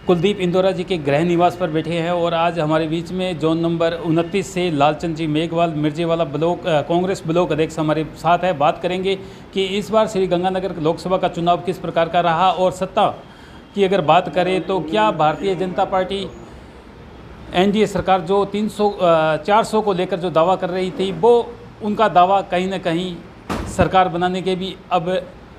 कुलदीप इंदौरा जी के गृह निवास पर बैठे हैं और आज हमारे बीच में जोन नंबर 29 से लालचंद जी मेघवाल मिर्जेवाला ब्लॉक कांग्रेस ब्लॉक अध्यक्ष हमारे साथ है। बात करेंगे कि इस बार श्रीगंगानगर लोकसभा का चुनाव किस प्रकार का रहा और सत्ता की अगर बात करें तो क्या भारतीय जनता पार्टी एनडीए सरकार जो 400 को लेकर जो दावा कर रही थी वो उनका दावा कहीं ना कहीं सरकार बनाने के भी अब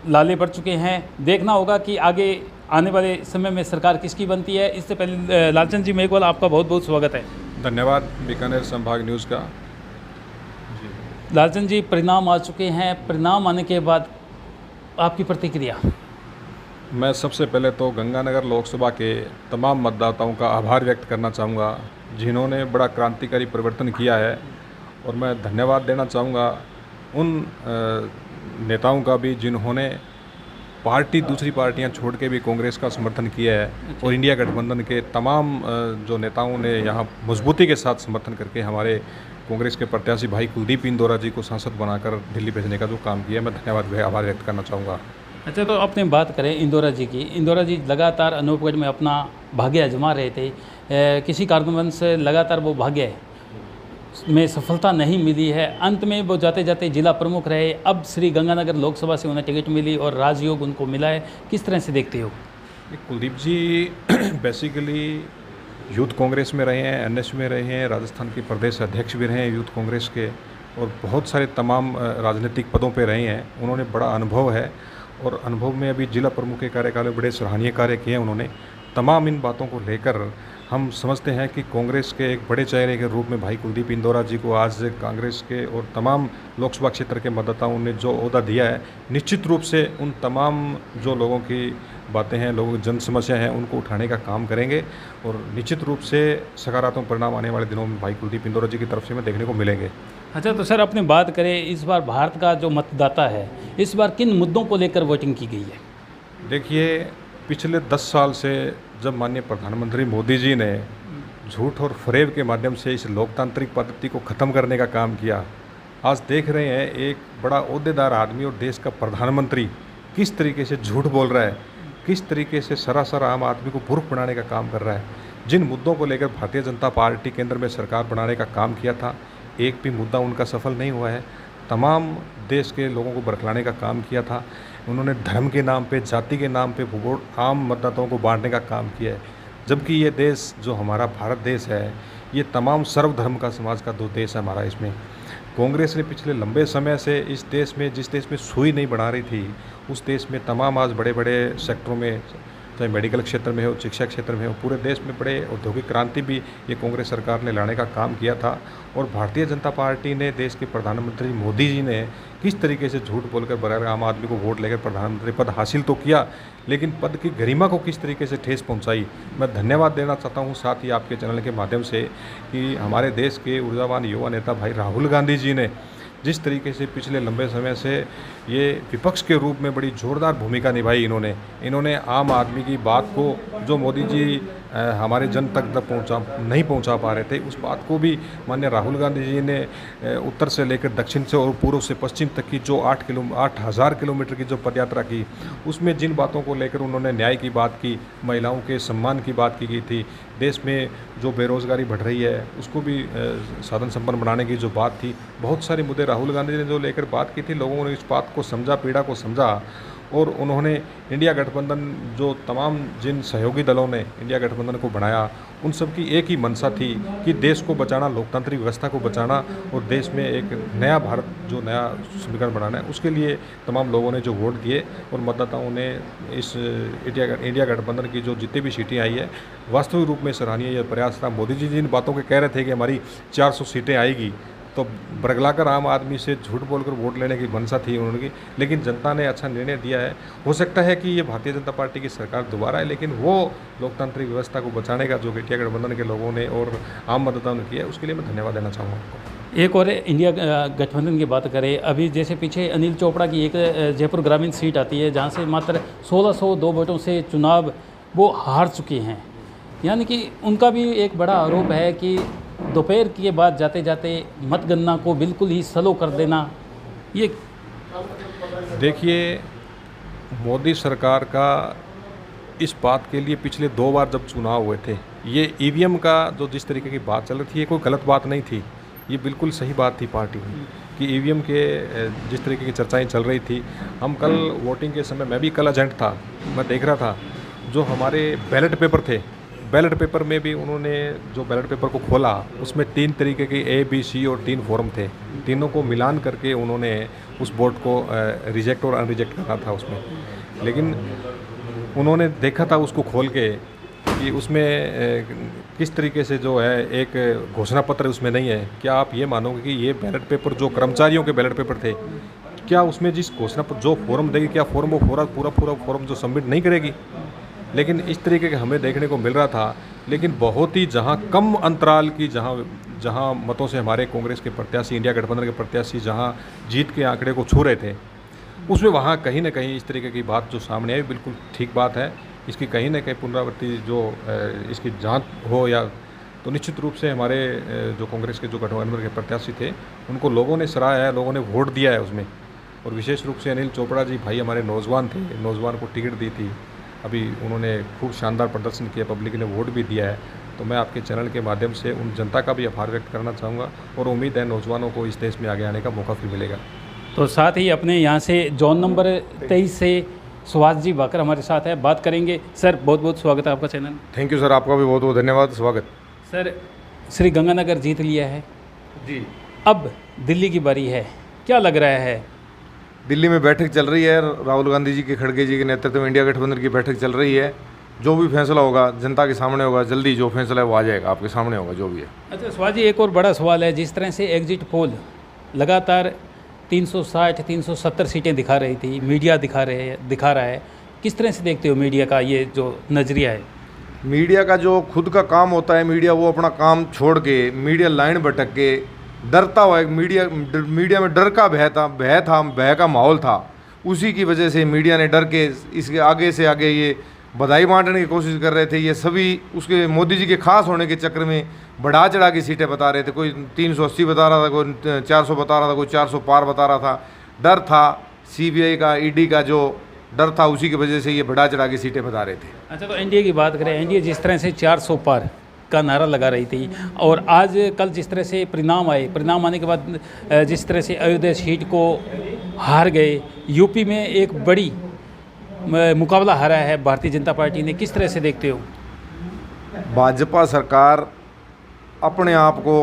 लाले पड़ चुके हैं। देखना होगा कि आगे आने वाले समय में सरकार किसकी बनती है। इससे पहले लालचंद जी मेघवाल आपका बहुत बहुत स्वागत है। धन्यवाद बीकानेर संभाग न्यूज़ का। लालचंद जी, परिणाम आ चुके हैं, परिणाम आने के बाद आपकी प्रतिक्रिया? मैं सबसे पहले तो गंगानगर लोकसभा के तमाम मतदाताओं का आभार व्यक्त करना चाहूँगा जिन्होंने बड़ा क्रांतिकारी परिवर्तन किया है, और मैं धन्यवाद देना चाहूँगा उन नेताओं का भी जिन्होंने दूसरी पार्टियां छोड़ के भी कांग्रेस का समर्थन किया है, और इंडिया गठबंधन के तमाम जो नेताओं ने यहाँ मजबूती के साथ समर्थन करके हमारे कांग्रेस के प्रत्याशी भाई कुलदीप इंदौरा जी को सांसद बनाकर दिल्ली भेजने का जो काम किया, मैं धन्यवाद आभार व्यक्त करना चाहूँगा। अच्छा, तो अपने बात करें इंदौरा जी की। इंदौरा जी लगातार अनूपगढ़ में अपना भाग्य आजमा रहे थे, किसी कारणवश से लगातार वो भाग्य में सफलता नहीं मिली है। अंत में वो जाते जाते जिला प्रमुख रहे। अब श्री गंगानगर लोकसभा से उन्हें टिकट मिली और राजयोग उनको मिला है, किस तरह से देखते हो? कुलदीप जी बेसिकली यूथ कांग्रेस में रहे हैं, एनएस में रहे हैं, राजस्थान के प्रदेश अध्यक्ष भी रहे हैं यूथ कांग्रेस के, और बहुत सारे तमाम राजनीतिक पदों पे रहे हैं। उन्होंने बड़ा अनुभव है, और अनुभव में अभी जिला प्रमुख के कार्यकाल में बड़े सराहनीय कार्य किए हैं उन्होंने। तमाम इन बातों को लेकर हम समझते हैं कि कांग्रेस के एक बड़े चेहरे के रूप में भाई कुलदीप इंदौरा जी को आज कांग्रेस के और तमाम लोकसभा क्षेत्र के मतदाताओं ने जो ओहदा दिया है, निश्चित रूप से उन तमाम जो लोगों की बातें हैं, लोगों की जन समस्या हैं, उनको उठाने का काम करेंगे, और निश्चित रूप से सकारात्मक परिणाम आने वाले दिनों में भाई कुलदीप इंदौरा जी की तरफ से हमें देखने को मिलेंगे। अच्छा, तो सर अपनी बात करें, इस बार भारत का जो मतदाता है इस बार किन मुद्दों को लेकर वोटिंग की गई है? देखिए, पिछले 10 साल से जब माननीय प्रधानमंत्री मोदी जी ने झूठ और फरेब के माध्यम से इस लोकतांत्रिक पद्धति को ख़त्म करने का काम किया, आज देख रहे हैं एक बड़ा ओहदेदार आदमी और देश का प्रधानमंत्री किस तरीके से झूठ बोल रहा है, किस तरीके से सरासर आम आदमी को मूर्ख बनाने का काम कर रहा है। जिन मुद्दों को लेकर भारतीय जनता पार्टी केंद्र में सरकार बनाने का काम किया था, एक भी मुद्दा उनका सफल नहीं हुआ है। तमाम देश के लोगों को बरखलाने का काम किया था उन्होंने। धर्म के नाम पे, जाति के नाम पे वोट आम मतदाताओं को बांटने का काम किया है, जबकि ये देश जो हमारा भारत देश है, ये तमाम सर्वधर्म का समाज का दो देश है हमारा। इसमें कांग्रेस ने पिछले लंबे समय से इस देश में, जिस देश में सुई नहीं बढ़ा रही थी, उस देश में तमाम आज बड़े बड़े सेक्टरों में, चाहे मेडिकल क्षेत्र में हो, शिक्षा क्षेत्र में हो, पूरे देश में बड़े औद्योगिक क्रांति भी ये कांग्रेस सरकार ने लाने का काम किया था। और भारतीय जनता पार्टी ने, देश के प्रधानमंत्री मोदी जी ने किस तरीके से झूठ बोलकर बगैर आम आदमी को वोट लेकर प्रधानमंत्री पद हासिल तो किया, लेकिन पद की गरिमा को किस तरीके से ठेस पहुंचाई। मैं धन्यवाद देना चाहता हूं साथ ही आपके चैनल के माध्यम से कि हमारे देश के ऊर्जावान युवा नेता भाई राहुल गांधी जी ने जिस तरीके से पिछले लंबे समय से ये विपक्ष के रूप में बड़ी जोरदार भूमिका निभाई, इन्होंने आम आदमी की बात को, जो मोदी जी हमारे जन तक नहीं पहुंचा पा रहे थे, उस बात को भी माननीय राहुल गांधी जी ने उत्तर से लेकर दक्षिण से और पूर्व से पश्चिम तक की जो 8,000 किलोमीटर की जो पदयात्रा की, उसमें जिन बातों को लेकर उन्होंने न्याय की बात की, महिलाओं के सम्मान की बात की गई थी, देश में जो बेरोज़गारी बढ़ रही है उसको भी साधन संपन्न बनाने की जो बात थी, बहुत सारे मुद्दे राहुल गांधी ने जो लेकर बात की थी, लोगों ने इस बात को समझा, पीड़ा को समझा, और उन्होंने इंडिया गठबंधन, जो तमाम जिन सहयोगी दलों ने इंडिया गठबंधन को बनाया, उन सब की एक ही मंशा थी कि देश को बचाना, लोकतांत्रिक व्यवस्था को बचाना, और देश में एक नया भारत, जो नया समीकरण बनाना है, उसके लिए तमाम लोगों ने जो वोट दिए और मतदाताओं ने इस इंडिया गठबंधन की जो जितनी भी सीटें आई है, वास्तविक रूप में सराहनीय यह प्रयास था। मोदी जी जिन बातों के कह रहे थे कि हमारी 400 सीटें आएगी, तो बरगलाकर आम आदमी से झूठ बोलकर वोट लेने की मंशा थी उनकी, लेकिन जनता ने अच्छा निर्णय दिया है। हो सकता है कि ये भारतीय जनता पार्टी की सरकार दोबारा है, लेकिन वो लोकतांत्रिक व्यवस्था को बचाने का जो इंडिया गठबंधन के लोगों ने और आम मतदाताओं ने किया है, उसके लिए मैं धन्यवाद देना चाहूँगा आपको। एक और इंडिया गठबंधन की बात करें, अभी जैसे पीछे अनिल चोपड़ा की एक जयपुर ग्रामीण सीट आती है जहाँ से मात्र 1602 वोटों से चुनाव वो हार चुके हैं, यानी कि उनका भी एक बड़ा आरोप है कि दोपहर के बाद जाते जाते मतगणना को बिल्कुल ही स्लो कर देना। ये देखिए, मोदी सरकार का इस बात के लिए पिछले 2 बार जब चुनाव हुए थे, ये ईवीएम का जो जिस तरीके की बात चल रही थी, ये कोई गलत बात नहीं थी, ये बिल्कुल सही बात थी पार्टी की कि ईवीएम के जिस तरीके की चर्चाएं चल रही थी। हम कल वोटिंग के समय, मैं भी कल एजेंट था, मैं देख रहा था जो हमारे बैलेट पेपर थे, बैलेट पेपर में भी उन्होंने जो बैलेट पेपर को खोला उसमें 3 तरीके के A, B, C और 3 फॉर्म थे, तीनों को मिलान करके उन्होंने उस वोट को रिजेक्ट और अनरिजेक्ट करना था उसमें। लेकिन उन्होंने देखा था उसको खोल के कि उसमें किस तरीके से जो है एक घोषणा पत्र उसमें नहीं है। क्या आप ये मानोगे कि ये बैलेट पेपर जो कर्मचारियों के बैलेट पेपर थे, क्या उसमें जिस घोषणा पत्र जो फॉर्म देगी, क्या फॉर्म वो पूरा फॉर्म जो सबमिट नहीं करेगी? लेकिन इस तरीके के हमें देखने को मिल रहा था। लेकिन बहुत ही जहाँ कम अंतराल की जहाँ मतों से हमारे कांग्रेस के प्रत्याशी, इंडिया गठबंधन के प्रत्याशी जहाँ जीत के आंकड़े को छू रहे थे, उसमें वहाँ कहीं ना कहीं इस तरीके की बात जो सामने आई, बिल्कुल ठीक बात है। इसकी कहीं ना कहीं पुनरावृत्ति जो इसकी जांच हो या तो निश्चित रूप से हमारे जो कांग्रेस के जो गठबंधन के प्रत्याशी थे उनको लोगों ने सराहा है, लोगों ने वोट दिया है उसमें। और विशेष रूप से अनिल चोपड़ा जी भाई हमारे नौजवान थे, नौजवान को टिकट दी थी, अभी उन्होंने खूब शानदार प्रदर्शन किया, पब्लिक ने वोट भी दिया है। तो मैं आपके चैनल के माध्यम से उन जनता का भी आभार व्यक्त करना चाहूँगा और उम्मीद है नौजवानों को इस देश में आगे आने का मौका फिर मिलेगा। तो साथ ही अपने यहाँ से जोन नंबर 23 से सुभाष जी भाकर हमारे साथ है, बात करेंगे। सर बहुत बहुत स्वागत है आपका चैनल। थैंक यू सर, आपका भी बहुत बहुत धन्यवाद, स्वागत। सर श्री गंगानगर जीत लिया है जी, अब दिल्ली की बारी है, क्या लग रहा है? दिल्ली में बैठक चल रही है, राहुल गांधी जी के, खड़गे जी के नेतृत्व में इंडिया गठबंधन की बैठक चल रही है। जो भी फैसला होगा जनता के सामने होगा, जल्दी जो फैसला है वो आ जाएगा, आपके सामने होगा जो भी है। अच्छा सुभाष जी, एक और बड़ा सवाल है, जिस तरह से एग्जिट पोल लगातार 360-370 सीटें दिखा रही थी, मीडिया दिखा रहा है, किस तरह से देखते हो मीडिया का ये जो नज़रिया है? मीडिया का जो खुद का काम होता है, मीडिया वो अपना काम छोड़ के मीडिया लाइन भटक के डरता हुआ, मीडिया में डर का भय का माहौल था। उसी की वजह से मीडिया ने डर के इसके आगे से आगे ये बधाई बांटने की कोशिश कर रहे थे। ये सभी उसके मोदी जी के खास होने के चक्कर में बढ़ा चढ़ा की सीटें बता रहे थे। कोई 380 बता रहा था, कोई 400 बता रहा था, कोई 400 पार बता रहा था। डर था CBI का, ED का जो डर था, उसी की वजह से ये बढ़ा चढ़ा की सीटें बता रहे थे। अच्छा, तो एनडीए की बात करें, एनडीए जिस तरह से 400 पार का नारा लगा रही थी और आज कल जिस तरह से परिणाम आने के बाद जिस तरह से अयोध्या सीट को हार गए, यूपी में एक बड़ी मुकाबला हारा है भारतीय जनता पार्टी ने, किस तरह से देखते हो? भाजपा सरकार अपने आप को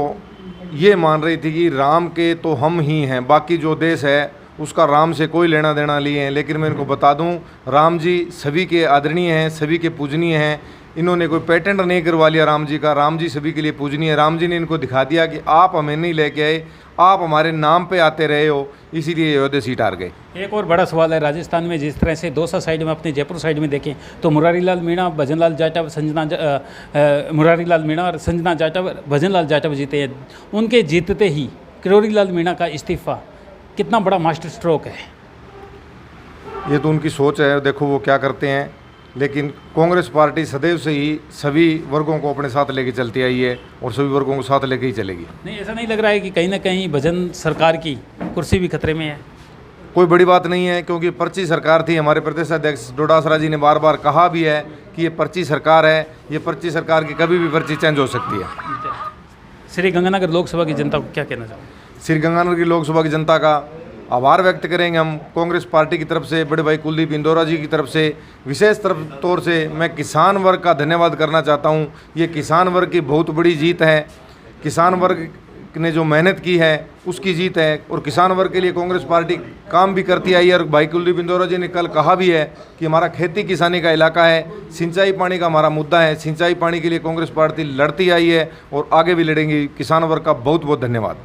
ये मान रही थी कि राम के तो हम ही हैं, बाकी जो देश है उसका राम से कोई लेना देना नहीं है। लेकिन मैं इनको बता दूं, राम जी सभी के आदरणीय हैं, सभी के पूजनीय हैं। इन्होंने कोई पेटेंट नहीं करवा लिया राम जी का, राम जी सभी के लिए पूजनीय है। राम जी ने इनको दिखा दिया कि आप हमें नहीं लेके आए, आप हमारे नाम पे आते रहे हो, इसीलिए अयोध्या सीट हार गए। एक और बड़ा सवाल है, राजस्थान में जिस तरह से दौसा साइड में, अपने जयपुर साइड में देखें तो मुरारीलाल मीणा, भजनलाल जाटव, मुरारीलाल मीणा और संजना जाटव, भजनलाल जाटव जीते हैं। उनके जीतते ही किरोड़ीलाल मीणा का इस्तीफा, कितना बड़ा मास्टर स्ट्रोक है। ये तो उनकी सोच है, देखो वो क्या करते हैं। लेकिन कांग्रेस पार्टी सदैव से ही सभी वर्गों को अपने साथ लेके चलती आई है और सभी वर्गों को साथ लेके ही चलेगी। नहीं, ऐसा नहीं लग रहा है कि कहीं ना कहीं भजन सरकार की कुर्सी भी खतरे में है? कोई बड़ी बात नहीं है, क्योंकि पर्ची सरकार थी। हमारे प्रदेश अध्यक्ष डोडासरा जी ने बार बार कहा भी है कि ये पर्ची सरकार है, ये पर्ची सरकार की कभी भी पर्ची चेंज हो सकती है। श्री गंगानगर लोकसभा की जनता को क्या कहना चाहोगे? श्री गंगानगर की लोकसभा की जनता का आभार व्यक्त करेंगे हम कांग्रेस पार्टी की तरफ से, बड़े भाई कुलदीप इंदौरा जी की तरफ से। विशेष तौर से मैं किसान वर्ग का धन्यवाद करना चाहता हूं। ये किसान वर्ग की बहुत बड़ी जीत है, किसान वर्ग ने जो मेहनत की है उसकी जीत है और किसान वर्ग के लिए कांग्रेस पार्टी काम भी करती आई है। और भाई कुलदीप इंदौरा जी ने कल कहा भी है कि हमारा खेती किसानी का इलाका है, सिंचाई पानी का हमारा मुद्दा है, सिंचाई पानी के लिए कांग्रेस पार्टी लड़ती आई है और आगे भी लड़ेंगी। किसान वर्ग का बहुत बहुत धन्यवाद।